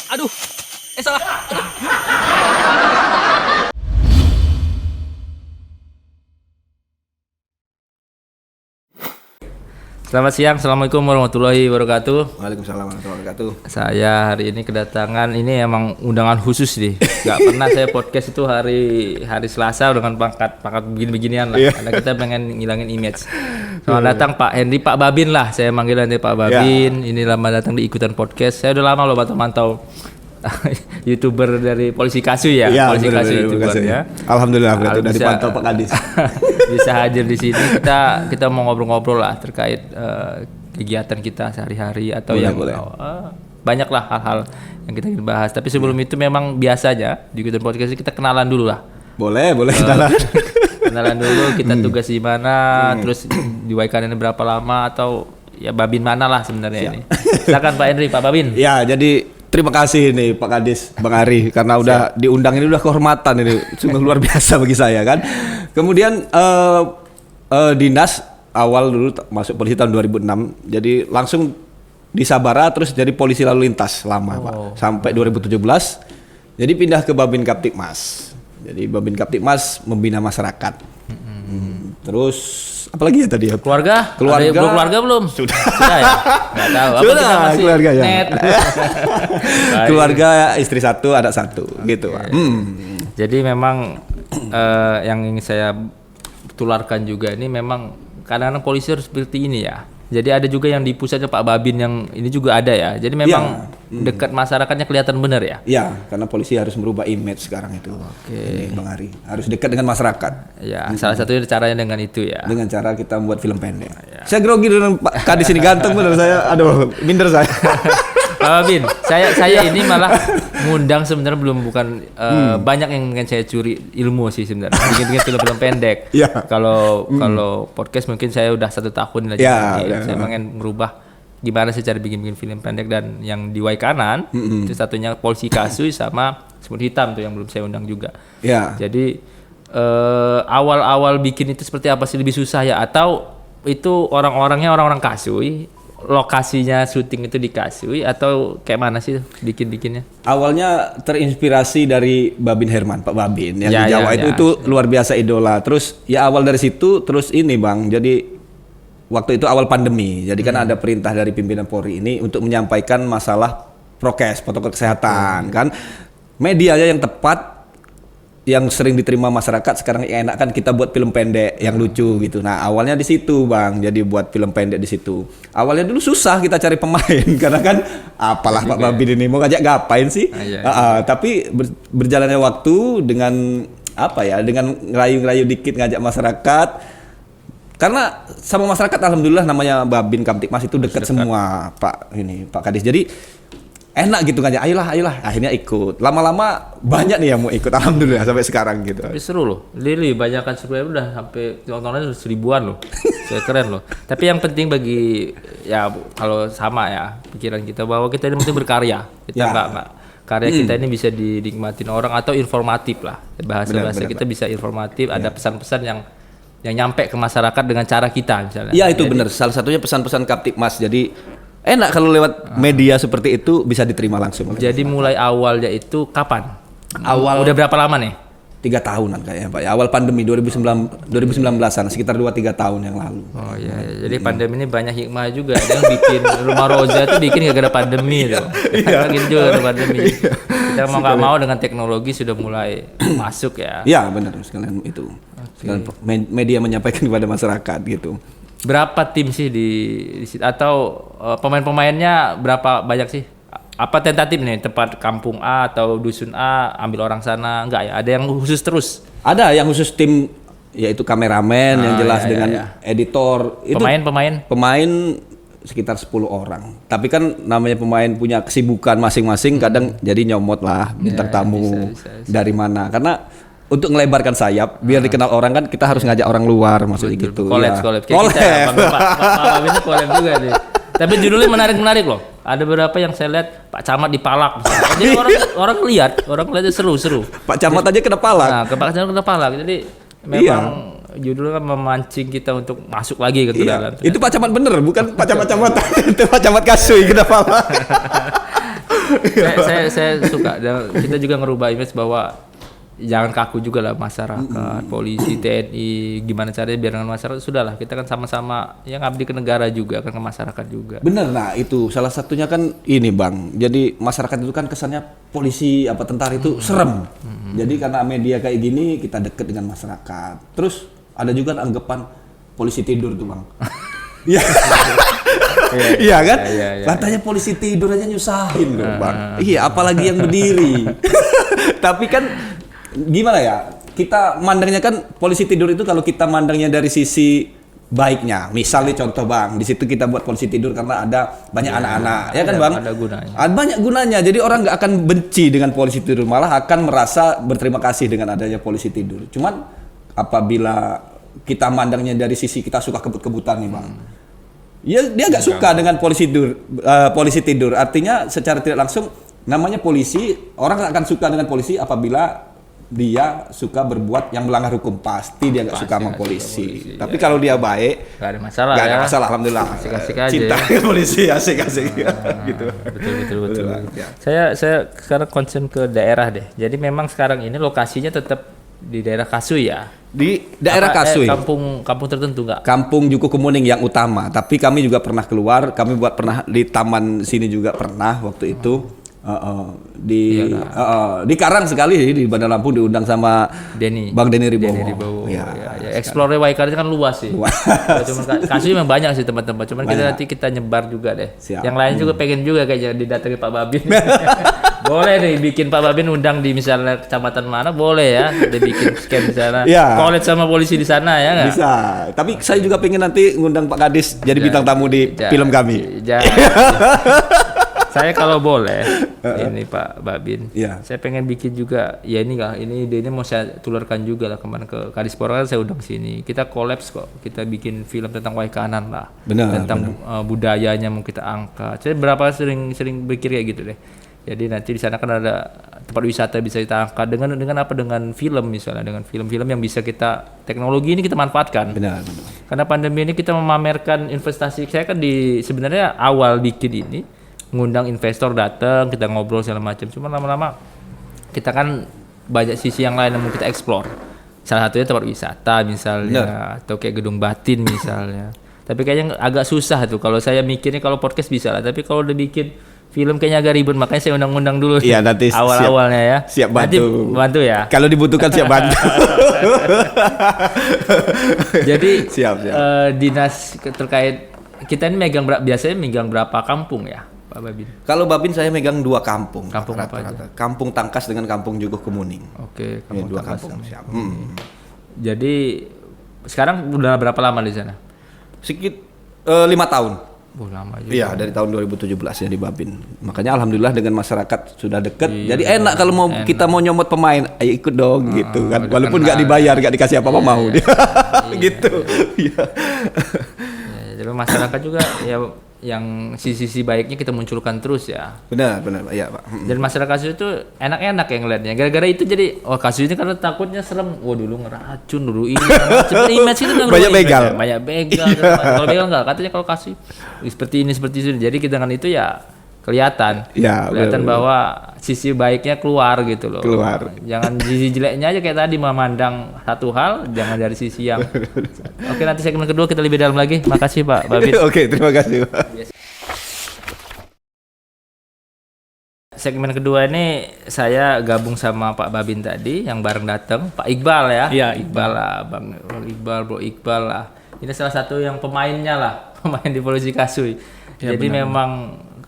Aduh, salah. Selamat siang, Assalamualaikum warahmatullahi wabarakatuh. Waalaikumsalam warahmatullahi wabarakatuh. Saya hari ini kedatangan, ini emang undangan khusus nih. Gak pernah saya podcast itu hari Selasa dengan pangkat begini-beginian lah. Karena kita pengen ngilangin image. Selamat datang Pak Henry, Pak Babin lah. Saya manggil nanti Pak Babin. Ini lama datang di ikutan podcast. Saya udah lama loh mantau YouTuber dari Polisi Kasu ya. Polisi Kasu YouTuber ya. Alhamdulillah berarti udah dipantau Pak Kadis. Bisa hadir di sini. Kita mau ngobrol-ngobrol lah terkait kegiatan kita sehari-hari atau banyak lah hal-hal yang kita ingin bahas. Tapi sebelum itu memang biasanya di ikutan podcast kita kenalan dulu lah. Boleh kenalan. Kenalan dulu, kita tugas di mana, terus di Waikan ini berapa lama, atau ya Babin mana lah sebenarnya ini. Silakan Pak Henry, Pak Babin. Ya, jadi terima kasih nih Pak Kadis, Bang Ari, karena udah diundang, ini udah kehormatan ini, sungguh luar biasa bagi saya kan. Kemudian dinas awal dulu masuk polisi tahun 2006, jadi langsung di Sabara, terus jadi polisi lalu lintas lama Pak, sampai 2017, jadi pindah ke Babin Kaptipmas. Jadi Babin Kaptipmas membina masyarakat. Terus apalagi ya tadi ya? Keluarga? Keluarga belum? Sudah ya? Nggak tahu. Apa Sudah, kita masih keluarga ya. net? Keluarga, istri satu, anak satu, gitu Pak. Jadi memang yang ingin saya tularkan juga ini memang kadang-kadang polisi harus seperti ini ya. Jadi ada juga yang di pusatnya Pak Babin yang ini juga ada ya. Jadi memang dekat masyarakatnya kelihatan benar ya. Iya, karena polisi harus merubah image sekarang itu. Ini Bang Ari, harus dekat dengan masyarakat. Ya, salah satunya caranya dengan itu ya. Dengan cara kita membuat film pendek. Saya grogi dengan Pak Kadis ini ganteng benar saya. Aduh, minder saya. Pak Babin, saya ini malah ngundang sebenarnya bukan banyak yang ingin saya curi ilmu sih sebenarnya. Bikin film-film pendek. Kalau podcast mungkin saya udah 1 tahun lagi. Saya pengen merubah gimana sih cara bikin film pendek, dan yang di Waikanan itu satunya Polisi Kasu sama Semut Hitam tuh yang belum saya undang juga. Jadi awal-awal bikin itu seperti apa sih, lebih susah ya, atau itu orang-orangnya orang-orang Kasui, lokasinya syuting itu di Kasui, atau kayak mana sih bikinnya? Awalnya terinspirasi dari Babin Herman, Pak Babin yang di Jawa itu luar biasa idola. Terus ya awal dari situ, terus ini Bang, jadi waktu itu awal pandemi, jadi kan ada perintah dari pimpinan Polri ini untuk menyampaikan masalah prokes, protokol kesehatan kan. Medianya yang tepat, yang sering diterima masyarakat sekarang enak kan, kita buat film pendek yang lucu gitu. Nah awalnya di situ Bang, jadi buat film pendek di situ. Awalnya dulu susah kita cari pemain karena kan apalah Pak Babin ini mau ngajak ngapain sih? Tapi berjalannya waktu dengan dengan ngerayu-ngerayu dikit ngajak masyarakat. Karena sama masyarakat alhamdulillah, namanya Babin Kaptipmas itu dekat semua Pak Kadis. Jadi enak gitu ngajak, ayolah, akhirnya ikut. Lama-lama banyak nih yang mau ikut, alhamdulillah sampai sekarang gitu. Tapi seru loh, Lili banyak kan subscriber udah sampai tontonannya 1000-an loh. Keren loh. Tapi yang penting bagi ya kalau sama ya pikiran kita bahwa kita ini penting berkarya. Kita enggak karya kita ini bisa dinikmatin orang atau informatif lah. Bahasa kita bisa informatif, ada pesan-pesan yang nyampe ke masyarakat dengan cara kita misalnya. Iya itu benar. Salah satunya pesan-pesan Kaptipmas. Jadi enak kalau lewat media seperti itu bisa diterima langsung. Jadi mulai awalnya itu kapan? Udah berapa lama nih? 3 tahunan kayaknya Pak. Awal pandemi 2019-an, sekitar 2-3 tahun yang lalu. Oh iya. Jadi pandemi ini banyak hikmah juga. Ada yang bikin Rumah Roja itu bikin gara-gara pandemi tuh. Bikin juga gara-gara pandemi. Kita mau nggak mau dengan teknologi sudah mulai masuk ya. Iya benar sekalian itu. Sekalian media menyampaikan kepada masyarakat gitu. Berapa tim sih di atau pemain-pemainnya berapa banyak sih? Apa tentatif nih, tempat kampung A atau dusun A ambil orang sana, enggak ya? Ada yang khusus terus? Ada yang khusus tim, yaitu kameramen yang jelas dengan editor. Pemain sekitar 10 orang. Tapi kan namanya pemain punya kesibukan masing-masing, kadang jadi nyomot lah bintang tamu bisa. Dari mana. Karena untuk melebarkan sayap, biar dikenal orang kan kita harus ngajak orang luar, maksudnya gitu. Collab. Pak Babin collab juga nih. Tapi judulnya menarik loh. Ada beberapa yang saya lihat Pak Camat dipalak misalnya. Jadi orang lihatnya seru. Pak Camat aja kena palak. Nah, Pak Camat kena palak. Jadi memang judulnya kan memancing kita untuk masuk lagi ke dalam. Itu Pak Camat bener, bukan Pak Camat. Itu Pak Camat Kasui kena palak. saya suka. Kita juga ngerubah image bahwa jangan kaku juga lah masyarakat, polisi, TNI, gimana caranya biar dengan masyarakat, sudahlah kita kan sama-sama yang ngabdi ke negara juga, kan ke masyarakat juga. Bener, nah itu salah satunya kan ini Bang, jadi masyarakat itu kan kesannya polisi apa tentara itu serem. Jadi karena media kayak gini kita deket dengan masyarakat. Terus ada juga anggapan polisi tidur tuh Bang. Iya kan? Katanya polisi tidur aja nyusahin loh Bang. Iya, apalagi yang berdiri. Tapi kan gimana ya, kita mandangnya kan polisi tidur itu kalau kita mandangnya dari sisi baiknya, misalnya contoh Bang, di situ kita buat polisi tidur karena ada banyak anak-anak, ya kan Bang? Ada gunanya. Ada banyak gunanya, jadi orang nggak akan benci dengan polisi tidur, malah akan merasa berterima kasih dengan adanya polisi tidur. Cuman apabila kita mandangnya dari sisi kita suka kebut-kebutan nih Bang, ya dia nggak suka dengan polisi tidur, artinya secara tidak langsung namanya polisi, orang akan suka dengan polisi apabila dia suka berbuat yang melanggar hukum, pasti dia nggak suka sama polisi. Tapi kalau dia baik, nggak ada masalah. Nggak ada masalah, alhamdulillah. Asik-asik aja. Cinta polisi asik-asik gitu. Betul. Saya sekarang concern ke daerah deh. Jadi memang sekarang ini lokasinya tetap di daerah Kasui ya. Di daerah Kasui. Kampung tertentu nggak? Kampung Juku Kemuning yang utama. Tapi kami juga pernah keluar. Kami pernah di taman sini juga pernah waktu itu. Di Karang sekali di Bandar Lampung diundang sama Bang Denny Ribowo. Ya. Explore Waikari kan luas sih. Cuman kasus memang banyak sih tempat-tempat. Cuman nanti kita nyebar juga deh. Siap. Yang lain juga pengen juga kayaknya didatangi Pak Babin. Boleh deh bikin Pak Babin undang di misalnya kecamatan mana boleh ya. Dia bikin scan di sana. College sama polisi di sana ya nggak? Bisa. Tapi saya juga pengen nanti ngundang Pak Kadis jadi bintang tamu di film kami. Saya kalau boleh, ini Pak Babin, saya pengen bikin juga, ya ini ide mau saya tularkan juga lah kemana ke Kadispora kan saya undang sini. Kita kolaps kok, kita bikin film tentang Waikanan lah, tentang budayanya mau kita angkat. Saya berapa sering berpikir kayak gitu deh. Jadi nanti di sana kan ada tempat wisata bisa kita angkat dengan film misalnya, dengan film-film yang bisa teknologi ini kita manfaatkan. Benar. Karena pandemi ini kita memamerkan investasi. Saya kan sebenarnya awal bikin ini ngundang investor datang, kita ngobrol segala macam. Cuma lama-lama kita kan banyak sisi yang lain yang mau kita explore. Salah satunya tempat wisata misalnya, atau kayak Gedung Batin misalnya. Tapi kayaknya agak susah tuh. Kalau saya mikirnya kalau podcast bisa lah, tapi kalau udah bikin film kayaknya agak ribet, makanya saya undang-undang dulu. Iya, nanti awal-awalnya ya. Siap bantu. Nanti bantu ya. Kalau dibutuhkan siap bantu. Jadi dinas terkait kita ini biasanya megang berapa kampung ya? Pak Babin. Kalau Babin saya megang 2 kampung. Kampung apa aja? Kampung Tangkas dengan Kampung Juku Kemuning. Oke, Kampung Tangkas. Siap. Jadi sekarang udah berapa lama di sana? Sekitar 5 tahun. Lama juga. Iya, dari tahun 2017 ya di Babin. Makanya alhamdulillah dengan masyarakat sudah dekat. Jadi enak kalau kita mau nyomot pemain, ayo ikut dong gitu kan. Walaupun nggak dibayar, nggak dikasih apa-apa mau dia. Gitu. Iya. Jadi masyarakat juga ya yang sisi-sisi baiknya kita munculkan terus ya. Benar, iya Pak. Dan masyarakat itu enak-enak yang ngeliatnya. Gara-gara itu jadi, kasus ini karena takutnya serem. Dulu ngeracun, dulu ini. Image itu kan banyak begal. Banyak begal. Kalau begal enggak, katanya kalau kasih seperti ini. Jadi kita dengan itu ya kelihatan bahwa sisi baiknya keluar gitu loh. Jangan sisi jeleknya aja kayak tadi memandang satu hal, jangan dari sisi yang. Oke, nanti segmen kedua kita lebih dalam lagi. Makasih Pak Babin. Oke, terima kasih Pak. Segmen kedua ini saya gabung sama Pak Babin tadi yang bareng datang, Pak Iqbal ya. Iya, Iqbal lah, Bro Iqbal lah. Ini salah satu yang pemainnya lah, pemain di Polisi Kasui. Ya, jadi benar. memang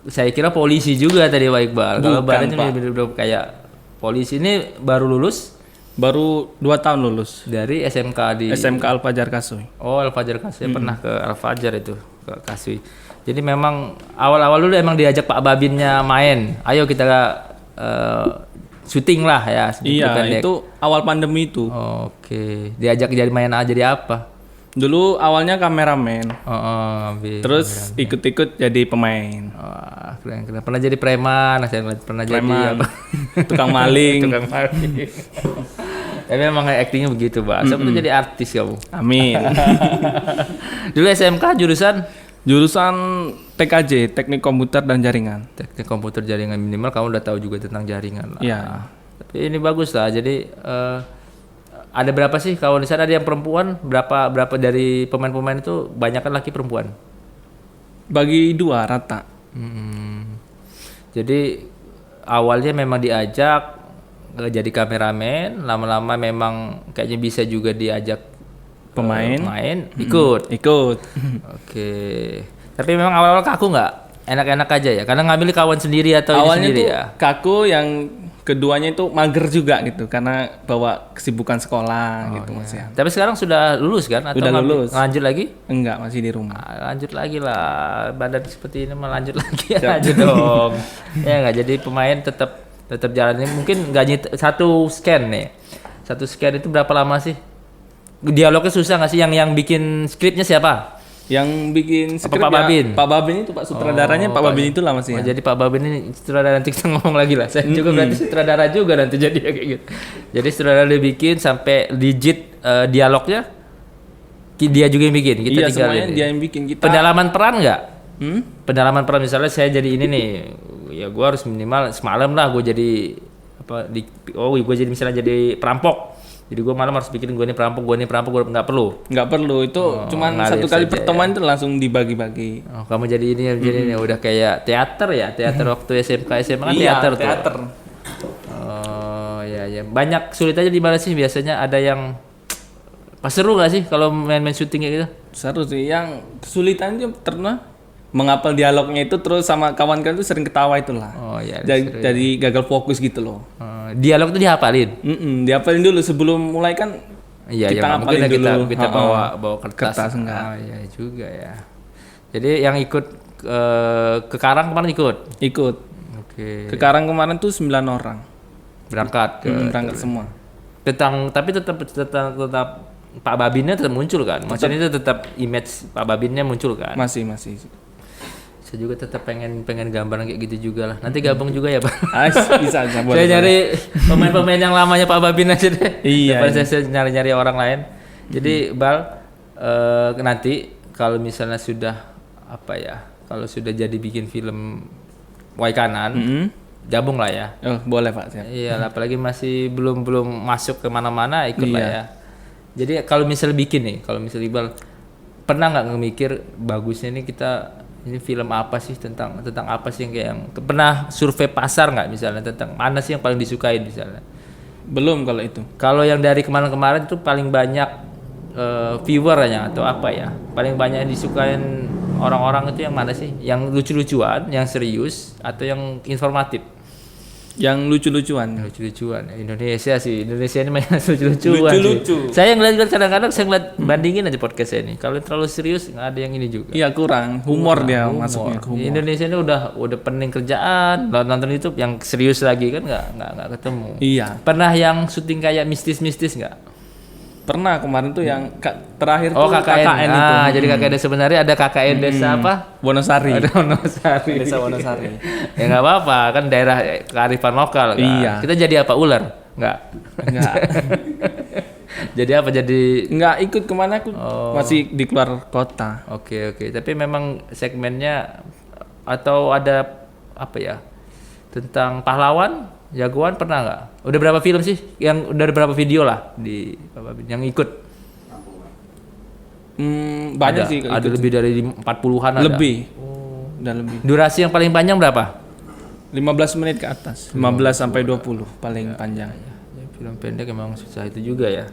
saya kira polisi juga tadi Pak Iqbal. Kalau badannya bener-bener kayak polisi. Ini baru lulus? Baru 2 tahun lulus. Dari SMK di SMK Al Fajar Kasui. Oh, Al Fajar Kasui. Pernah ke Al Fajar itu. ke Kasui. Jadi memang awal-awal dulu emang diajak Pak Babinnya main. Ayo kita syuting lah ya. Iya, itu awal pandemi itu. Oke, diajak jadi main aja jadi apa? Dulu awalnya kameramen. Terus kameramen. ikut-ikut jadi pemain. Wah, keren. Pernah jadi preman, saya pernah jadi apa? Tukang maling. Tukang maling. Tapi emang actingnya begitu, Pak. Saya pernah jadi artis kamu. Amin. Dulu SMK Jurusan TKJ, Teknik Komputer dan Jaringan. Teknik komputer jaringan, minimal kamu udah tahu juga tentang jaringan lah. Iya. Tapi ini bagus lah. Jadi ada berapa sih kawan di sana, ada yang perempuan? Berapa dari pemain-pemain itu banyak kan laki perempuan? Bagi 2 rata. Jadi awalnya memang diajak jadi kameramen, lama-lama memang kayaknya bisa juga diajak Pemain ikut. Oke. Tapi memang awal-awal kaku nggak? Enak-enak aja ya? Karena ngambil kawan sendiri atau awalnya ini sendiri tuh ya? kaku, yang keduanya itu mager juga gitu karena bawa kesibukan sekolah gitu Mas ya. Tapi sekarang sudah lulus kan? Atau Udah lulus. Lanjut lagi? Enggak, masih di rumah. Lanjut lagi lah. Badan seperti ini mah lanjut lagi aja dong. Ya nggak, jadi pemain tetap jalan. Mungkin nggak satu scan nih. Satu scan itu berapa lama sih? Dialognya susah nggak sih? Yang bikin skripnya siapa? Yang bikin skrip Pak Babin? Pak Babin itu Pak sutradaranya. Pak Babin itu lah Mas ya. Jadi Pak Babin ini sutradara, nanti kita ngomong lagi lah. Saya juga berarti sutradara juga nanti jadi kayak gitu. Jadi sutradara dia bikin sampai digit dialognya dia juga yang bikin. Kita iya, tinggal semuanya ini. dia yang bikin. Kita Pendalaman peran nggak? Pendalaman peran, misalnya saya jadi ini nih, ya gue harus minimal semalam lah gue jadi gue jadi misalnya jadi perampok. Jadi gue malam harus bikin gue ini perampok, gue nggak perlu. nggak perlu itu, cuman satu kali pertemuan itu langsung dibagi-bagi. Kamu jadi ini udah kayak teater ya, teater waktu SMK SMA kan teater tuh. Teater. Oh ya. Banyak sulitannya di mana sih biasanya? Ada yang pas seru nggak sih kalau main-main syuting kayak gitu? Seru sih. Yang kesulitan itu pernah menghafal dialognya itu, terus sama kawan-kawan itu sering ketawa itulah. Oh iya. Jadi gagal fokus gitu loh. Dialog tuh dihafalin. Diapalin dulu sebelum mulai kan. Iya, kita mungkin dulu. kita bawa kertas. Enggak. Oh iya juga ya. Jadi yang ikut ke Karang kemarin ikut. Oke. Ke Karang kemarin tuh 9 orang. Berangkat Semua. Tapi tetap Pak Babinnya tetap muncul kan? Maksudnya itu tetap image Pak Babinnya muncul kan? Masih. Saya juga tetap pengen gambaran kayak gitu juga lah. Nanti gabung juga ya, Pak. Bisa. Saya nyari pemain-pemain yang lamanya Pak Babin aja deh. Iya. Daripada saya nyari-nyari orang lain. Jadi Bal, nanti kalau misalnya sudah kalau sudah jadi bikin film Waikanan, gabung lah ya. Oh, boleh Pak. Siap. Iya, apalagi masih belum masuk ke mana-mana, ikut lah ya. Jadi kalau misalnya bikin nih, kalau misalnya Iqbal pernah nggak ngemikir bagusnya nih ini film apa sih, tentang apa sih yang pernah survei pasar nggak misalnya, tentang mana sih yang paling disukai misalnya? Belum kalau itu. Kalau yang dari kemarin-kemarin itu paling banyak viewernya atau apa ya? Paling banyak yang disukain orang-orang itu yang mana sih? Yang lucu-lucuan, yang serius, atau yang informatif? Yang lucu-lucuan. Indonesia ini banyak lucu-lucuan. Lucu-lucu. Saya ngeliat kadang-kadang bandingin aja podcast ini. Kalau terlalu serius nggak ada yang ini juga. Iya, kurang humor. Masuknya ke humor. Indonesia ini udah pening kerjaan, nonton YouTube yang serius lagi kan nggak ketemu. Iya. Pernah yang syuting kayak mistis nggak? Pernah kemarin tuh yang terakhir tuh KKN itu. Jadi KKN sebenarnya ada KKN desa apa? Wonosari. Desa Wonosari. Ya nggak apa-apa, kan daerah kearifan lokal kan. Iya. Kita jadi apa, ular? Nggak. Jadi apa? Jadi nggak ikut kemana, aku masih di keluar kota. Oke. Tapi memang segmennya atau ada apa ya? Tentang pahlawan, jagoan pernah nggak? Udah berapa film sih? Udah berapa video lah di yang ikut? Banyak sih. Ada lebih dari 40-an ada. Lebih. Udah lebih. Durasi yang paling panjang berapa? 15 menit ke atas. 15 sampai 20 paling panjang. Ya, film pendek emang susah itu juga ya.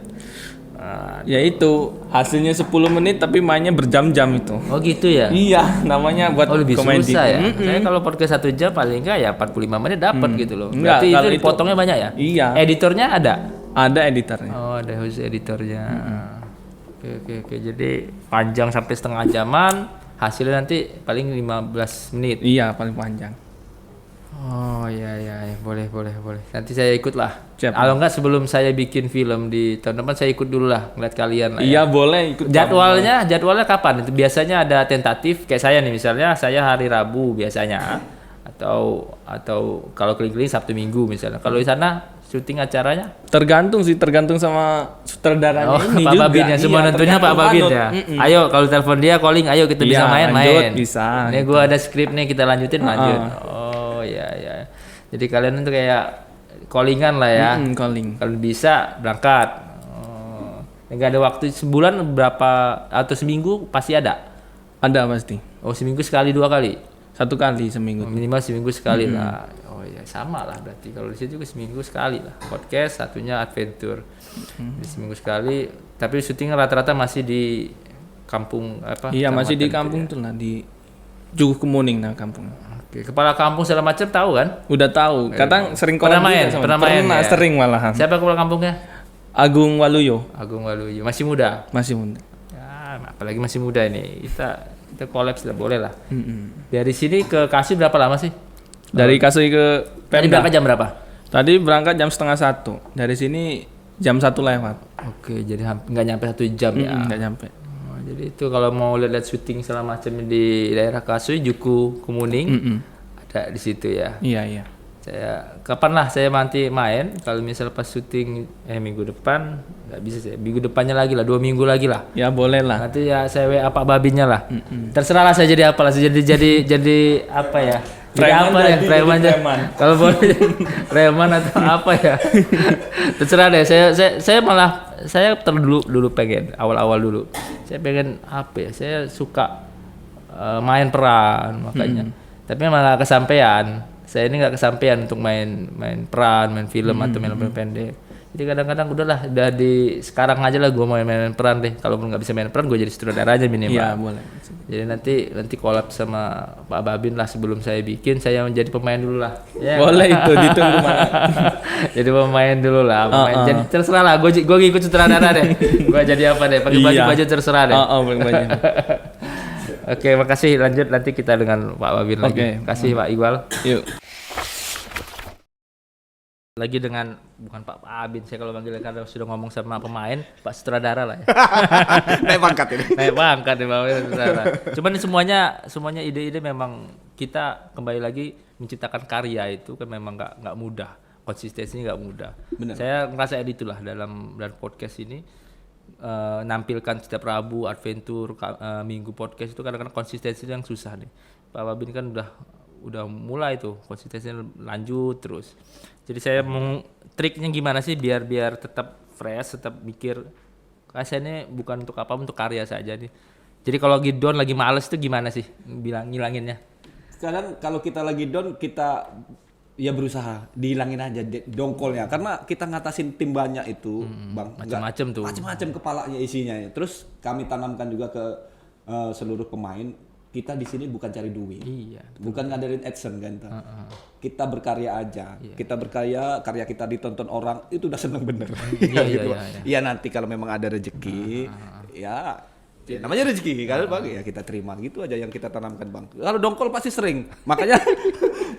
Ya itu hasilnya 10 menit tapi mainnya berjam-jam itu. Oh gitu ya? Iya, namanya buat lebih komedi. susah ya? Saya kalau podcast 1 jam paling enggak ya 45 menit dapat gitu loh. Enggak, berarti kalau itu dipotongnya banyak ya? Iya. Editornya ada? Ada editornya. Oh, ada khusus editornya. Oke. Jadi panjang sampai setengah jaman, hasilnya nanti paling 15 menit. Iya, paling panjang. Oh iya, boleh. Nanti saya ikut lah. Siap. Kalau enggak sebelum saya bikin film di tahun depan saya ikut dulu lah, ngeliat kalian lah. Iya, Ya. boleh ikut. Jadwalnya kapan? Itu biasanya ada tentatif kayak saya nih, misalnya saya hari Rabu biasanya, atau kalau keliling-keliling Sabtu Minggu misalnya. Kalau di sana syuting acaranya? Tergantung sama sutradaranya ini Pak juga. Babin ya, semua nentunya Pak Babin ya. Ayo kalau telepon dia calling, ayo kita bisa main. Bisa. Ini gua ada skrip nih, kita lanjutin lanjut. Oh iya. Jadi kalian itu kayak callingan lah ya. Calling. Kalau bisa berangkat. Oh. Nggak ada waktu sebulan berapa atau seminggu pasti ada. Ada pasti. Oh seminggu sekali 2 kali. 1 kali seminggu. Minimal seminggu sekali lah. Oh ya sama lah berarti kalau di situ juga seminggu sekali lah. Podcast satunya adventure. Jadi seminggu sekali. Tapi syutingnya rata-rata masih di kampung apa? Iya, masih di kecamatan kampung gitu tuh lah, di Jugu Kemuning nah kampung. Oke, kepala kampung segala macam tahu kan? Udah tahu. Kadang sering Pernah collab main, juga sama pernah dia. main ya? Sering malahan. Siapa kepala kampungnya? Agung Waluyo. Agung Waluyo. Masih muda. Masih muda. Ya, apalagi masih muda ini. Kita kolaps lah, boleh lah. Dari sini ke Kasih berapa lama sih? Dari Kasih ke Tadi Pemda. berangkat jam berapa? Tadi berangkat jam 12:30. Dari sini jam 1 lewat. Oke, jadi nggak nyampe 1 jam ya. Nggak nyampe. Oh, jadi itu kalau mau lihat syuting segala macam di daerah Kasui, Juku Kemuning, ada di situ ya. Iya. Saya kapan lah saya nanti main kalau misal pas syuting minggu depan nggak bisa saya minggu depannya lagi lah 2 minggu lagi lah Ya boleh lah. nanti ya saya WA Pak Babinnya lah terserah lah saya jadi apa lah saya jadi apa ya jadi Preman apa ya jadi preman preman. kalau boleh preman atau apa ya terserah deh saya malah saya dulu pengen awal dulu saya pengen apa ya saya suka main peran makanya tapi malah kesampaian. Saya ini nggak kesampaian untuk main peran, main film atau main film pendek. Jadi kadang-kadang udah di sekarang aja lah gue mau main peran deh. Kalau nggak bisa main peran, gue jadi sutradara aja minimal. Iya boleh. Jadi nanti collab sama Pak Babin lah sebelum saya bikin, saya menjadi pemain dulu lah. Ya. Boleh itu ditunggu mana. Jadi pemain dulu lah. Jadi terserah lah. Gue ikut sutradara deh. Gue jadi apa deh? Pakai baju terserah deh. Pakai baju. Oke, makasih. Lanjut nanti kita dengan Pak Babin lagi. Kasih Pak Iqbal. Yuk. Lagi dengan bukan Pak Babin, saya kalau manggil karena sudah ngomong sama pemain, Pak sutradara lah ya. Naik pangkat ini. Naik pangkat ya Pak sutradara. Cuman semuanya ide-ide memang kita kembali lagi menciptakan karya itu kan memang nggak mudah, konsistensinya nggak mudah. Benar. Saya ngerasain itulah dalam podcast ini. Nampilkan setiap Rabu adventure Minggu podcast itu kadang-kadang konsistensi yang susah nih. Pak Babin kan udah mulai tuh konsistensinya lanjut terus. Jadi saya mau triknya gimana sih biar tetap fresh, tetap mikir rasanya bukan untuk apa, untuk karya saja nih. Jadi kalau lagi down, lagi males tuh gimana sih ngilanginnya? Kadang kalau kita lagi down, kita ya berusaha dihilangin aja dongkolnya, karena kita ngatasin tim banyak itu, Bang. Macam-macam tuh. Macam-macam kepalanya isinya. Terus kami tanamkan juga ke seluruh pemain, kita di sini bukan cari duit. Iya. Bukan ngadarin action kan. Kita berkarya aja. Iya. Kita berkarya, karya kita ditonton orang, itu udah seneng bener. Iya, nanti kalau memang ada rezeki, ya namanya rezeki kan Bang, ya kita terima gitu aja yang kita tanamkan Bang. Kalau dongkol pasti sering. Makanya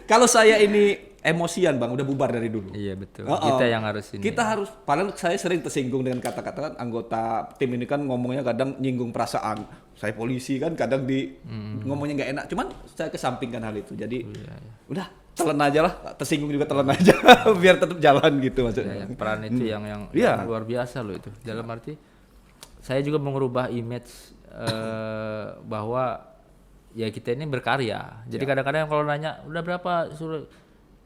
kalau saya ini emosian Bang, udah bubar dari dulu. Iya betul. Kita yang harus ini. Kita harus, padahal saya sering tersinggung dengan kata-kata kan anggota tim ini kan ngomongnya kadang nyinggung perasaan. Saya polisi kan kadang ngomongnya nggak enak. Cuman saya kesampingkan hal itu. Jadi udah telan aja lah, tersinggung juga telan aja biar tetap jalan gitu maksudnya. Peran itu yang luar biasa loh itu. Dalam arti saya juga mengubah image bahwa ya kita ini berkarya. Jadi kadang-kadang kalau nanya udah berapa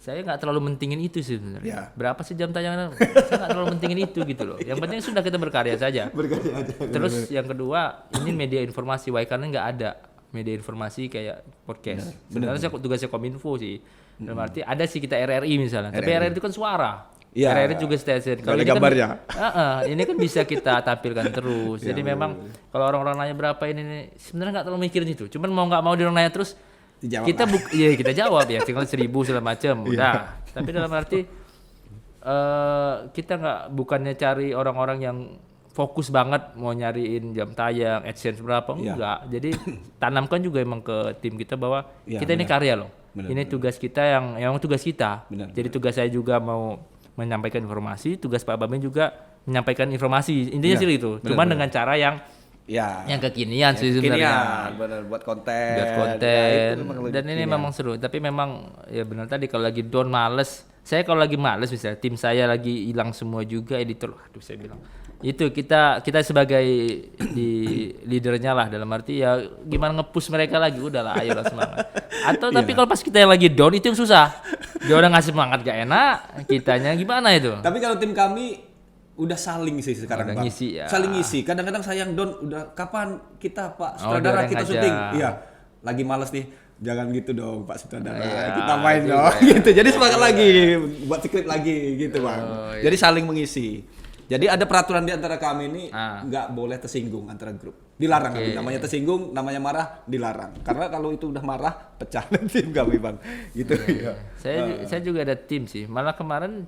saya nggak terlalu mentingin itu sih sebenarnya. Berapa sih jam tayangan? Saya nggak terlalu mentingin itu gitu loh. Yang penting sudah kita berkarya saja. Berkarya aja. Terus yang kedua ini media informasi, karena nggak ada media informasi kayak podcast. Sebenarnya tugasnya Kominfo sih. Dalam arti ada sih kita RRI misalnya. Tapi RRI itu kan suara. Ya. RRI juga stasiun. Kalau gambarnya. Kan, ini kan bisa kita tampilkan terus. Jadi memang kalau orang-orang nanya berapa ini sebenarnya nggak terlalu mikirin itu. Cuman mau nggak mau dia nanya terus. Dijawab kita jawab ya. Tinggal 1.000 segala macam. Udah. Tapi dalam arti kita bukannya cari orang-orang yang fokus banget mau nyariin jam tayang, AdSense berapa, enggak. Jadi tanamkan juga emang ke tim kita bahwa kita ini karya loh. Ini tugas kita yang tugas kita. Jadi tugas saya juga mau menyampaikan informasi, tugas Pak Babin juga menyampaikan informasi. Intinya sih itu. Cuman dengan cara yang kekinian sih sebenarnya. Benar, buat konten. Ya, dan ini memang seru. Tapi memang ya benar tadi kalau lagi down males. Saya kalau lagi males misalnya tim saya lagi hilang semua juga editor. Aduh saya bilang. Itu kita sebagai leadernya lah dalam arti ya gimana nge-push mereka lagi udahlah ayolah semangat. Atau tapi kalau pas kita yang lagi down itu yang susah. Dia udah ngasih semangat gak enak, kitanya gimana itu? Tapi kalau tim kami udah saling sih sekarang Bang. Ngisi ya. Saling ngisi. Kadang-kadang saya yang down udah kapan kita Pak sutradara kita syuting. Iya. Lagi malas nih. Jangan gitu dong Pak sutradara. Kita main dong gitu. Jadi semangat lagi buat skrip lagi gitu Bang. Jadi saling mengisi. Jadi ada peraturan di antara kami ini nggak boleh tersinggung antara grup. Dilarang namanya tersinggung, namanya marah dilarang. Karena kalau itu udah marah pecah tim kami Bang. Gitu. Saya juga ada tim sih. Malah kemarin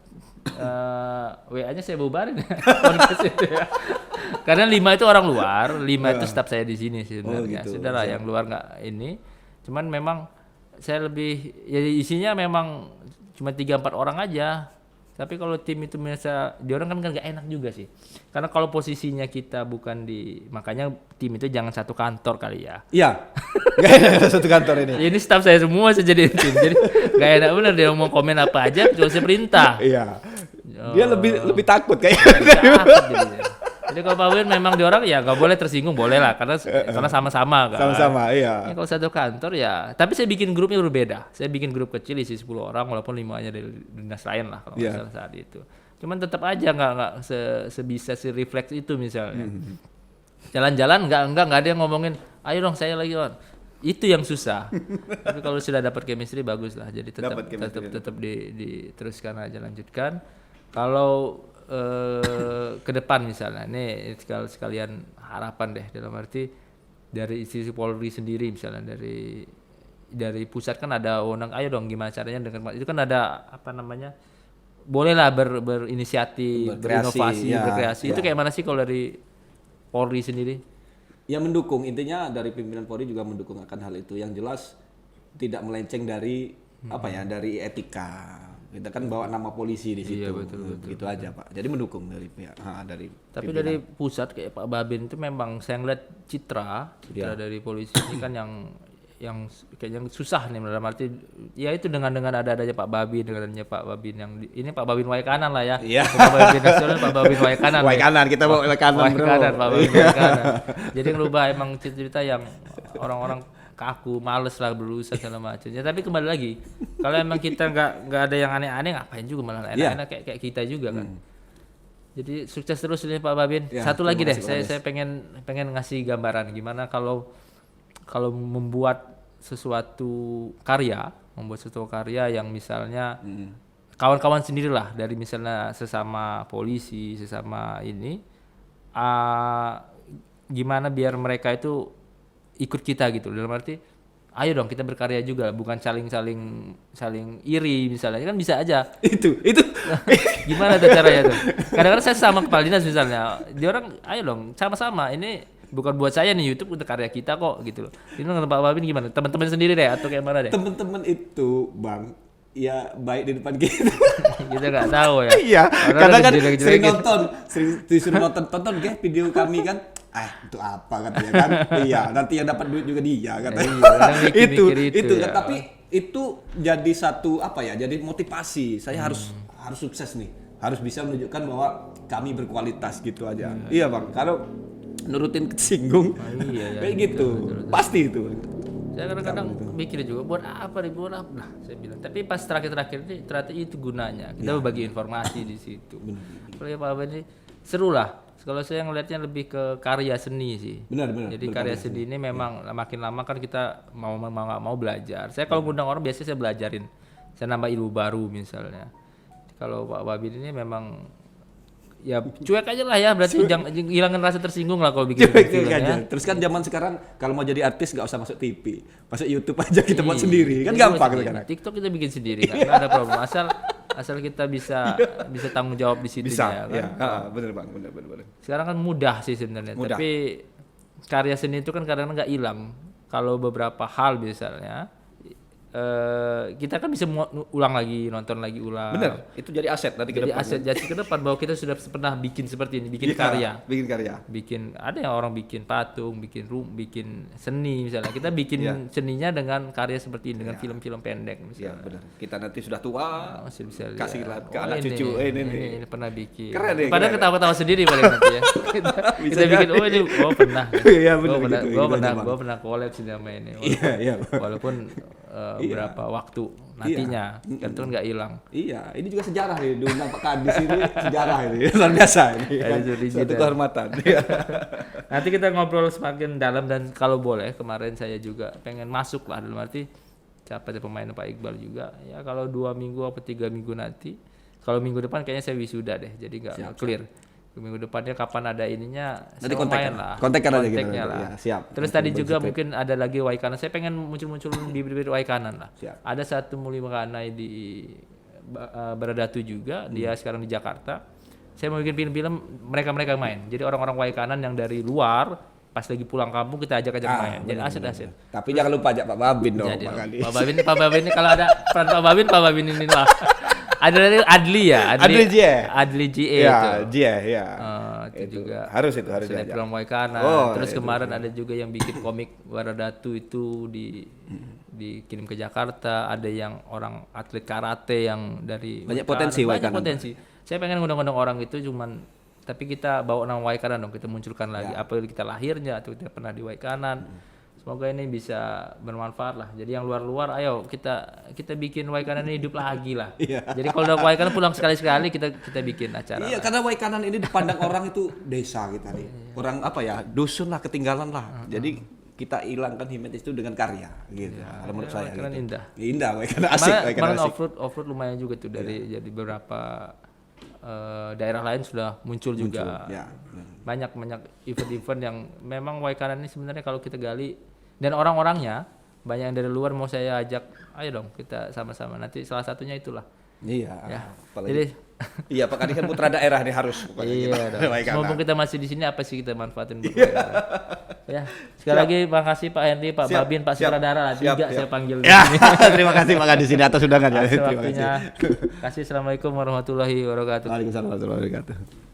WA-nya saya bubarin itu ya. Karena 5 itu orang luar, 5 itu staf saya di sini sih sebenarnya. Gitu. Sudahlah yang luar nggak ini. Cuman memang saya lebih ya isinya memang cuma 3-4 orang aja. Tapi kalau tim itu biasa di orang kan gak enak juga sih. Karena kalau posisinya kita bukan makanya tim itu jangan satu kantor kali ya. Iya. Gak enak satu kantor ini. Ini staff saya semua saya jadi tim. Jadi gak enak bener dia mau komen apa aja cuma saya perintah. Iya. Dia lebih takut kayaknya. Jadi kalau Pak Win memang di orang ya nggak boleh tersinggung, boleh lah karena sama-sama kan. Sama-sama, iya. Ya, kalau satu kantor ya, tapi saya bikin grupnya berbeda. Saya bikin grup kecil isi 10 orang walaupun 5-nya dari dinas lain lah kalau nggak salah saat itu. Cuman tetap aja nggak sebisa si refleks itu misalnya. Jalan-jalan nggak ada yang ngomongin, ayo dong saya lagi on. Itu yang susah. Tapi kalau sudah dapat chemistry bagus lah. Jadi tetap diteruskan aja lanjutkan. Kalau ke depan misalnya, ini sekalian harapan deh dalam arti dari institusi Polri sendiri misalnya dari pusat kan ada wewenang, ayo dong gimana caranya dengan itu kan ada apa namanya bolehlah berinisiatif, berinovasi, berkreasi. Itu kayak mana sih kalau dari Polri sendiri? Ya mendukung, intinya dari pimpinan Polri juga mendukung akan hal itu. Yang jelas tidak melenceng dari dari etika. Kita kan bawa nama polisi di situ. Iya, betul, gitu aja Pak. Jadi mendukung dari pihak dari. Tapi pimpinan. Dari pusat kayak Pak Babin itu memang saya ngeliat citra dari polisi ini kan yang kayaknya susah nih dalam arti ya itu dengan adanya Pak Babin, dengan adanya Pak Babin yang ini Pak Babin way kanan lah ya. Iya. Pak Babin nasional, Pak Babin way kanan. Way kanan, kita bawa way kanan bro. Kanan, Pak Babin way kanan. Jadi ngerubah emang cerita yang orang-orang kaku, males lah berusaha segala macam. Ya tapi kembali lagi, kalau emang kita nggak ada yang aneh-aneh, ngapain juga malah enak-enak kayak kita juga kan. Jadi sukses terus nih Pak Babin. Satu lagi deh, saya pengen ngasih gambaran gimana kalau membuat sesuatu karya yang misalnya kawan-kawan sendirilah dari misalnya sesama polisi, sesama ini, gimana biar mereka itu ikut kita gitu dalam arti ayo dong kita berkarya juga bukan saling iri misalnya kan bisa aja itu gimana tuh caranya tuh kadang-kadang saya sama kepala dinas misalnya dia orang ayo dong sama-sama ini bukan buat saya nih YouTube untuk karya kita kok gitu loh ini menurut Pak Babin gimana teman-teman sendiri deh atau kayak mana deh teman-teman itu Bang ya baik di depan kita kita nggak tahu ya iya karena kan sering nonton sering disuruh tonton guys video kami kan itu apa katanya kan iya nanti yang dapat duit juga dia katanya itu ya. Tapi itu jadi satu jadi motivasi saya harus sukses nih harus bisa menunjukkan bahwa kami berkualitas gitu aja iya Bang kalau nurutin kesinggung kayak gitu betul. Pasti itu saya kadang-kadang mikir juga buat apa nah saya bilang tapi pas terakhir ini ternyata itu gunanya kita berbagi informasi di situ kalau ya Pak Abang ini seru lah kalau saya ngelihatnya lebih ke karya seni sih benar jadi karya seni ini memang makin lama kan kita mau belajar saya kalau ngundang orang biasanya saya belajarin saya nambah ilmu baru misalnya kalau Pak Babin ini memang ya cuek aja lah ya berarti jangan hilangin rasa tersinggung lah kalau bikin film ya. Terus kan zaman sekarang kalau mau jadi artis nggak usah masuk TV, masuk YouTube aja kita buat sendiri kan gampang sekarang. TikTok kita bikin sendiri kan nggak ada problem asal asal kita bisa tanggung jawab di situ Bisa, ya kan. bener bang, bener. Sekarang kan mudah sih sebenarnya, Mudah. tapi karya seni itu kan kadang-kadang nggak hilang. Kalau beberapa hal misalnya kita kan bisa ulang lagi, nonton lagi ulang. Bener, itu jadi aset nanti ke Jadi depan. aset jadi ke depan bahwa kita sudah pernah bikin seperti ini, bikin karya. Bikin ada yang orang bikin patung, bikin seni misalnya. Kita bikin seninya dengan karya seperti ini, dengan film-film pendek misalnya. Iya, benar. Kita nanti sudah tua, masih bisa kasih lihat. ke anak cucu. Ini pernah bikin. Keren ya. Padahal ketawa-ketawa sendiri paling nanti ya. kita bikin ini pernah. Iya benar gitu. Gua pernah collab sih sama ini. Iya. Walaupun berapa waktu nantinya kan itu nggak hilang. Iya, ini juga sejarah nih, diundang Pak Kadis ini sejarah ini, luar biasa ini. Suatu kehormatan. Nanti kita ngobrol semakin dalam dan kalau boleh kemarin saya juga pengen masuk lah dalam arti siapa pemain Pak Iqbal juga ya kalau 2 minggu atau 3 minggu nanti. Kalau minggu depan kayaknya saya wisuda deh, jadi nggak clear. Minggu depannya kapan ada ininya nanti kontekan lah. Aja gitu. Lah. Ya, siap. Terus tadi juga mungkin ada lagi Waikanan. Saya pengen muncul bibir-bibir Waikanan lah. Siap. Ada satu Muli Makanai di Baradatu juga. Dia sekarang di Jakarta. Saya mau bikin film mereka main. Jadi orang-orang Waikanan yang dari luar pas lagi pulang kampung kita ajak main. Jadi aset-aset. Tapi jangan lupa ajak Pak Babin dong. Pak Babin ini kalau ada peran Pak Babin ini lah. Ada dari Adli GE itu. Itu juga. Harus diajak. Sinetron Waikanan. Terus kemarin ada juga yang bikin komik Baradatu itu dikirim ke Jakarta. Ada yang orang atlet karate yang dari banyak potensi Waikanan. Saya pengen ngundang-ngundang orang itu tapi kita bawa nama Waikanan dong, kita munculkan lagi apa kita lahirnya atau kita pernah di Waikanan. Semoga ini bisa bermanfaat lah. Jadi yang luar-luar, ayo kita bikin Waikanan ini hidup lagi lah. Jadi kalau udah Waikanan pulang sekali-sekali kita bikin acara. Iya, karena Waikanan ini dipandang orang itu desa kita nih. Orang dusun lah, ketinggalan lah. Jadi kita hilangkan Himetis itu dengan karya gitu. Kalau menurut saya Waikanan gitu. indah. Indah Waikanan asik. Kemarin off-road lumayan juga tuh dari beberapa daerah lain sudah muncul juga. Banyak event-event yang memang Waikanan ini sebenarnya kalau kita gali dan orang-orangnya banyak yang dari luar mau saya ajak, ayo dong kita sama-sama. Nanti salah satunya itulah. Iya. Ya. Jadi iya Pak Kadis kan putra daerah nih harus. Iya dong. Mumpung kita masih di sini apa sih kita manfaatin ya. Sekali lagi makasih Pak Hendy, Pak Babin, Pak Sutradara juga saya panggil. Terima kasih Pak Kadis ini atas undangan ya. Terima kasih. Assalamualaikum warahmatullahi wabarakatuh. Waalaikumsalam warahmatullahi wabarakatuh.